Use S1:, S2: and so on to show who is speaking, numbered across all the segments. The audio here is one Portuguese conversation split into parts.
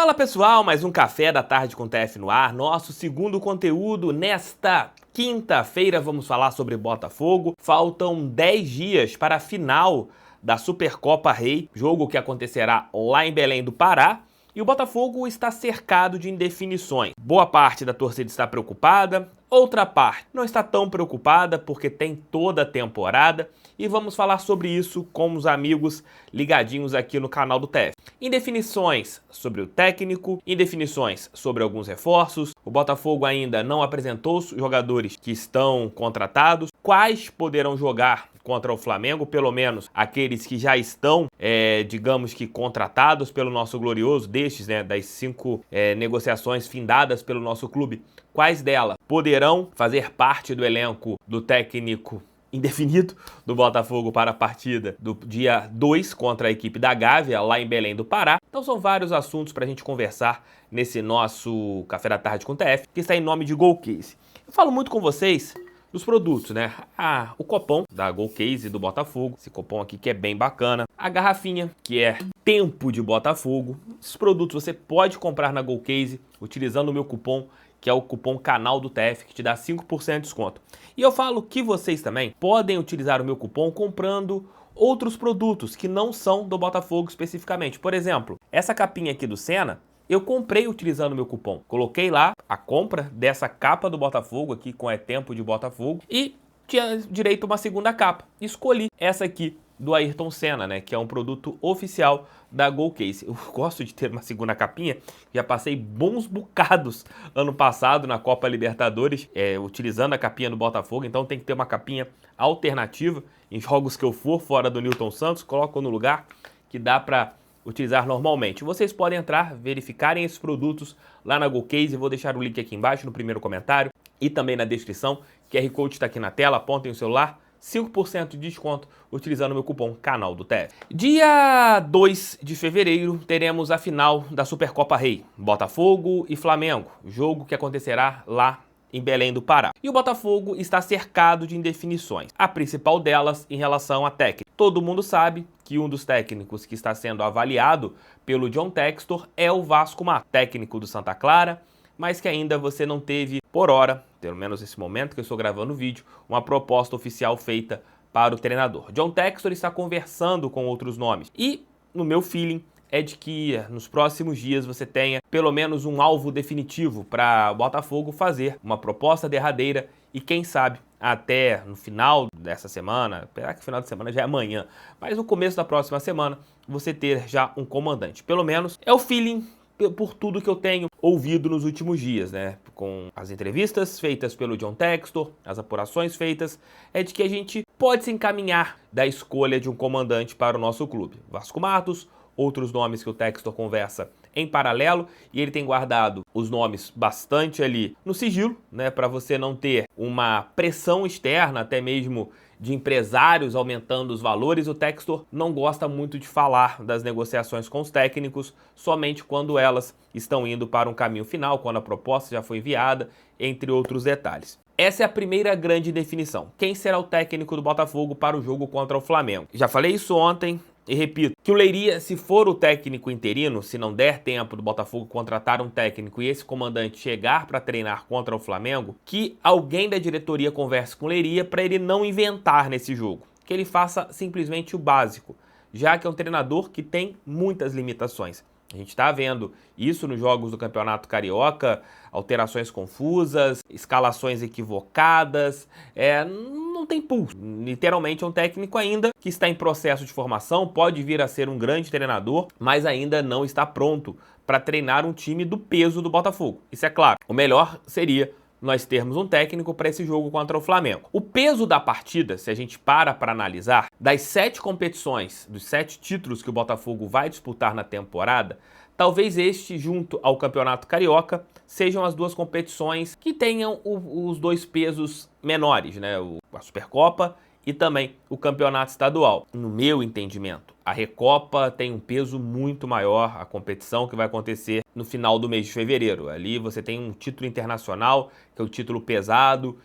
S1: Fala pessoal, mais um Café da Tarde com TF no ar, nosso segundo conteúdo nesta quinta-feira. Vamos falar sobre Botafogo. Faltam 10 dias para a final da Supercopa Rei, jogo que acontecerá lá em Belém do Pará. E o Botafogo está cercado de indefinições. Boa parte da torcida está preocupada, outra parte não está tão preocupada porque tem toda a temporada. E vamos falar sobre isso com os amigos ligadinhos aqui no canal do TF. Indefinições sobre o técnico, indefinições sobre alguns reforços. O Botafogo ainda não apresentou os jogadores que estão contratados. Quais poderão jogar contra o Flamengo, pelo menos aqueles que já estão, digamos que contratados pelo nosso glorioso, destes, das 5 negociações findadas pelo nosso clube, quais delas poderão fazer parte do elenco do técnico indefinido do Botafogo para a partida do dia 2 contra a equipe da Gávea, lá em Belém do Pará. Então são vários assuntos para a gente conversar nesse nosso Café da Tarde com TF, que está em nome de Golcase. Eu falo muito com vocês dos produtos, né? O copom da Golcase do Botafogo, esse copom aqui que é bem bacana. A garrafinha, que é Tempo de Botafogo. Esses produtos você pode comprar na Golcase utilizando o meu cupom, que é o cupom Canal do TF, que te dá 5% de desconto. E eu falo que vocês também podem utilizar o meu cupom comprando outros produtos que não são do Botafogo especificamente. Por exemplo, essa capinha aqui do Senna, eu comprei utilizando o meu cupom. Coloquei lá a compra dessa capa do Botafogo aqui com Tempo de Botafogo e tinha direito a uma segunda capa. Escolhi essa aqui do Ayrton Senna, né, que é um produto oficial da Golcase. Eu gosto de ter uma segunda capinha, já passei bons bocados ano passado na Copa Libertadores, utilizando a capinha do Botafogo, então tem que ter uma capinha alternativa em jogos que eu for fora do Newton Santos, coloco no lugar que dá para utilizar normalmente. Vocês podem entrar, verificarem esses produtos lá na Golcase, vou deixar o link aqui embaixo no primeiro comentário e também na descrição. QR Code está aqui na tela, apontem o celular, 5% de desconto utilizando o meu cupom Canal do TF. Dia 2 de fevereiro teremos a final da Supercopa Rei, Botafogo e Flamengo, jogo que acontecerá lá em Belém do Pará. E o Botafogo está cercado de indefinições, a principal delas em relação à técnica. Todo mundo sabe que um dos técnicos que está sendo avaliado pelo John Textor é o Vasco Matos, técnico do Santa Clara, mas que ainda você não teve, por hora, pelo menos nesse momento que eu estou gravando o vídeo, uma proposta oficial feita para o treinador. John Textor está conversando com outros nomes e, no meu feeling, é de que nos próximos dias você tenha pelo menos um alvo definitivo para o Botafogo fazer uma proposta derradeira e quem sabe até no final dessa semana, apesar que o final de semana já é amanhã, mas no começo da próxima semana você ter já um comandante. Pelo menos é o feeling por tudo que eu tenho ouvido nos últimos dias, né? Com as entrevistas feitas pelo John Textor, as apurações feitas, é de que a gente pode se encaminhar da escolha de um comandante para o nosso clube. Vasco Matos, outros nomes que o Textor conversa em paralelo, e ele tem guardado os nomes bastante ali no sigilo, né, para você não ter uma pressão externa, até mesmo de empresários aumentando os valores. O Textor não gosta muito de falar das negociações com os técnicos, somente quando elas estão indo para um caminho final, quando a proposta já foi enviada, entre outros detalhes. Essa é a primeira grande definição. Quem será o técnico do Botafogo para o jogo contra o Flamengo? Já falei isso ontem e repito, que o Leiria, se for o técnico interino, se não der tempo do Botafogo contratar um técnico e esse comandante chegar para treinar contra o Flamengo, que alguém da diretoria converse com o Leiria para ele não inventar nesse jogo, que ele faça simplesmente o básico, já que é um treinador que tem muitas limitações. A gente está vendo isso nos jogos do Campeonato Carioca, alterações confusas, escalações equivocadas, não tem pulso. Literalmente é um técnico ainda que está em processo de formação, pode vir a ser um grande treinador, mas ainda não está pronto para treinar um time do peso do Botafogo. Isso é claro. O melhor seria nós termos um técnico para esse jogo contra o Flamengo. O peso da partida, se a gente para analisar, das 7 competições, dos 7 títulos que o Botafogo vai disputar na temporada, talvez este, junto ao Campeonato Carioca, sejam as 2 competições que tenham os 2 pesos menores, né? A Supercopa e também o Campeonato Estadual. No meu entendimento, a Recopa tem um peso muito maior, a competição que vai acontecer no final do mês de fevereiro. Ali você tem um título internacional, que é o título pesado,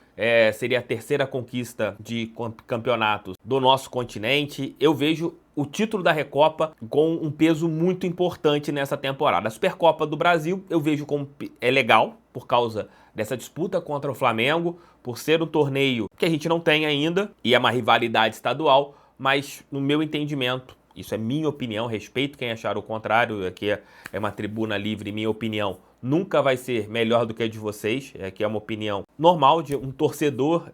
S1: seria a terceira conquista de campeonatos do nosso continente. Eu vejo o título da Recopa com um peso muito importante nessa temporada. A Supercopa do Brasil eu vejo como legal por causa dessa disputa contra o Flamengo, por ser um torneio que a gente não tem ainda e é uma rivalidade estadual, mas no meu entendimento, isso é minha opinião, respeito quem achar o contrário, aqui é uma tribuna livre, minha opinião nunca vai ser melhor do que a de vocês, que é uma opinião normal de um torcedor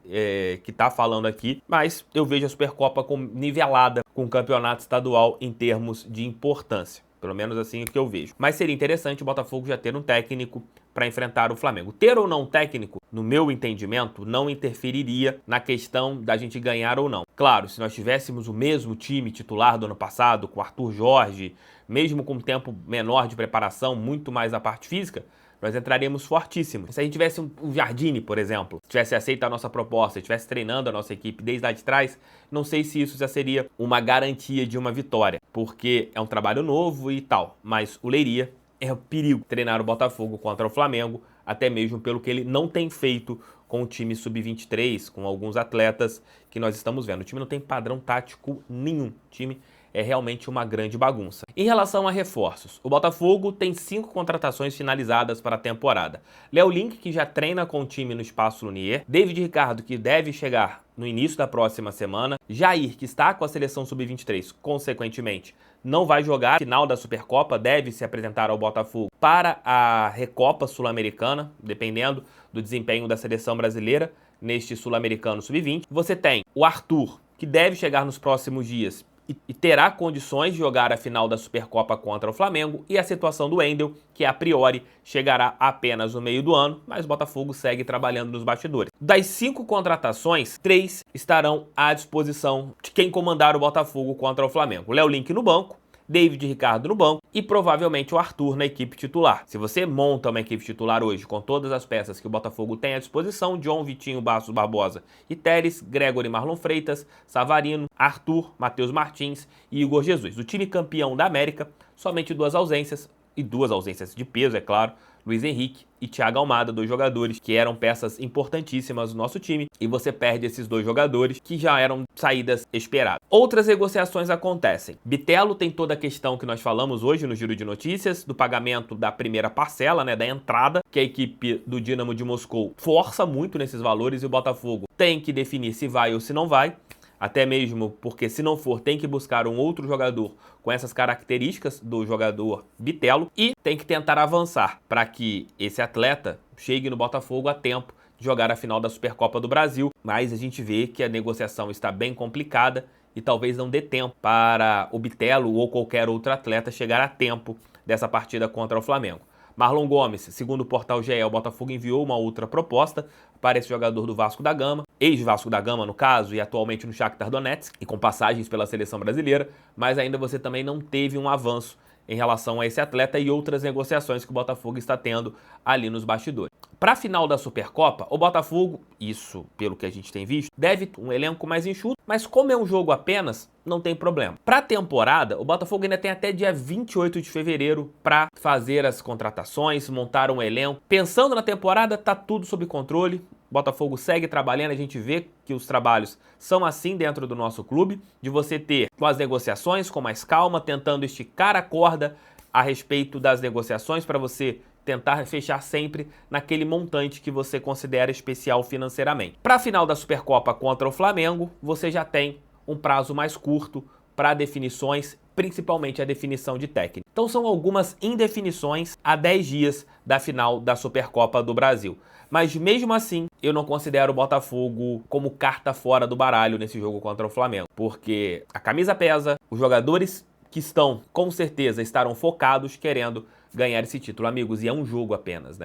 S1: que está falando aqui, mas eu vejo a Supercopa como nivelada com o campeonato estadual em termos de importância. Pelo menos assim é o que eu vejo. Mas seria interessante o Botafogo já ter um técnico para enfrentar o Flamengo. Ter ou não técnico, no meu entendimento, não interferiria na questão da gente ganhar ou não. Claro, se nós tivéssemos o mesmo time titular do ano passado, com Arthur Jorge, mesmo com um tempo menor de preparação, muito mais a parte física, nós entraríamos fortíssimos. Se a gente tivesse um Jardine, por exemplo, tivesse aceito a nossa proposta, estivesse treinando a nossa equipe desde lá de trás, não sei se isso já seria uma garantia de uma vitória, porque é um trabalho novo e tal, mas o Leiria é um perigo treinar o Botafogo contra o Flamengo, até mesmo pelo que ele não tem feito com o time sub-23, com alguns atletas que nós estamos vendo. O time não tem padrão tático nenhum. O time é realmente uma grande bagunça. Em relação a reforços, o Botafogo tem 5 contratações finalizadas para a temporada. Léo Link, que já treina com o time no Espaço Lunier. David Ricardo, que deve chegar no início da próxima semana. Jair, que está com a seleção sub-23, consequentemente, não vai jogar. Final da Supercopa, deve se apresentar ao Botafogo para a Recopa Sul-Americana, dependendo do desempenho da seleção brasileira neste Sul-Americano sub-20. Você tem o Arthur, que deve chegar nos próximos dias e terá condições de jogar a final da Supercopa contra o Flamengo, e a situação do Wendel, que a priori chegará apenas no meio do ano, mas o Botafogo segue trabalhando nos bastidores. Das 5 contratações, 3 estarão à disposição de quem comandar o Botafogo contra o Flamengo. Léo Link no banco, David Ricardo no banco e provavelmente o Arthur na equipe titular. Se você monta uma equipe titular hoje com todas as peças que o Botafogo tem à disposição, John, Vitinho, Bastos, Barbosa e Teres, Gregory, Marlon Freitas, Savarino, Arthur, Matheus Martins e Igor Jesus. O time campeão da América, somente 2 ausências, e 2 ausências de peso, é claro, Luiz Henrique e Thiago Almada, 2 jogadores que eram peças importantíssimas do nosso time, e você perde esses 2 jogadores que já eram saídas esperadas. Outras negociações acontecem. Bitelo tem toda a questão que nós falamos hoje no Giro de Notícias, do pagamento da primeira parcela, da entrada, que a equipe do Dinamo de Moscou força muito nesses valores e o Botafogo tem que definir se vai ou se não vai. Até mesmo porque, se não for, tem que buscar um outro jogador com essas características do jogador Bitelo e tem que tentar avançar para que esse atleta chegue no Botafogo a tempo de jogar a final da Supercopa do Brasil. Mas a gente vê que a negociação está bem complicada e talvez não dê tempo para o Bitelo ou qualquer outro atleta chegar a tempo dessa partida contra o Flamengo. Marlon Gomes, segundo o portal GE, o Botafogo enviou uma outra proposta para esse jogador do Vasco da Gama, ex-Vasco da Gama no caso, e atualmente no Shakhtar Donetsk, e com passagens pela seleção brasileira, mas ainda você também não teve um avanço em relação a esse atleta e outras negociações que o Botafogo está tendo ali nos bastidores. Para a final da Supercopa, o Botafogo, isso pelo que a gente tem visto, deve ter um elenco mais enxuto, mas como é um jogo apenas, não tem problema. Para a temporada, o Botafogo ainda tem até dia 28 de fevereiro para fazer as contratações, montar um elenco. Pensando na temporada, tá tudo sob controle. O Botafogo segue trabalhando, a gente vê que os trabalhos são assim dentro do nosso clube, de você ter as negociações com mais calma, tentando esticar a corda a respeito das negociações para você tentar fechar sempre naquele montante que você considera especial financeiramente. Para a final da Supercopa contra o Flamengo, você já tem um prazo mais curto para definições, principalmente a definição de técnico. Então são algumas indefinições a 10 dias da final da Supercopa do Brasil. Mas mesmo assim, eu não considero o Botafogo como carta fora do baralho nesse jogo contra o Flamengo. Porque a camisa pesa, os jogadores que estão, com certeza, estarão focados querendo ganhar esse título. Amigos, e é um jogo apenas,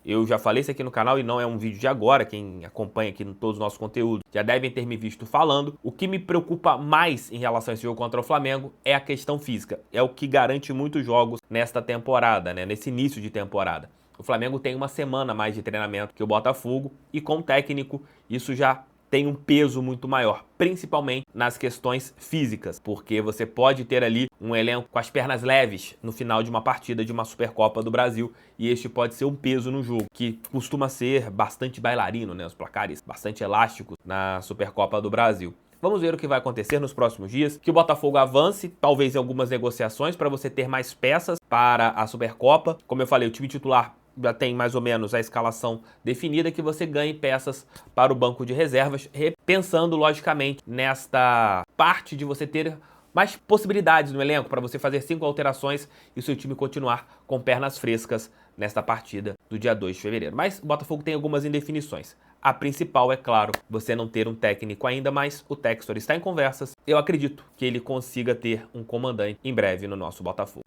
S1: Eu já falei isso aqui no canal e não é um vídeo de agora, quem acompanha aqui todos os nossos conteúdos já devem ter me visto falando. O que me preocupa mais em relação a esse jogo contra o Flamengo é a questão física. É o que garante muitos jogos nesta temporada, nesse início de temporada. O Flamengo tem uma semana mais de treinamento que o Botafogo e com o técnico isso já tem um peso muito maior, principalmente nas questões físicas, porque você pode ter ali um elenco com as pernas leves no final de uma partida de uma Supercopa do Brasil, e este pode ser um peso no jogo, que costuma ser bastante bailarino, né? Os placares bastante elásticos na Supercopa do Brasil. Vamos ver o que vai acontecer nos próximos dias, que o Botafogo avance, talvez em algumas negociações, para você ter mais peças para a Supercopa. Como eu falei, o time titular já tem mais ou menos a escalação definida, que você ganhe peças para o banco de reservas, pensando logicamente nesta parte de você ter mais possibilidades no elenco para você fazer 5 alterações e o seu time continuar com pernas frescas nesta partida do dia 2 de fevereiro. Mas o Botafogo tem algumas indefinições. A principal é, claro, você não ter um técnico ainda, mas o Textor está em conversas. Eu acredito que ele consiga ter um comandante em breve no nosso Botafogo.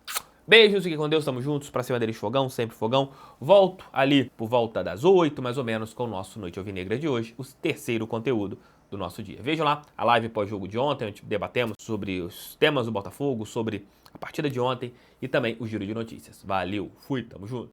S1: Beijos, fiquem com Deus, tamo juntos, pra cima deles fogão, sempre fogão. Volto ali por volta das 8, mais ou menos, com o nosso Noite Alvinegra de hoje, o terceiro conteúdo do nosso dia. Vejam lá a live pós-jogo de ontem, onde debatemos sobre os temas do Botafogo, sobre a partida de ontem e também o giro de notícias. Valeu, fui, tamo junto.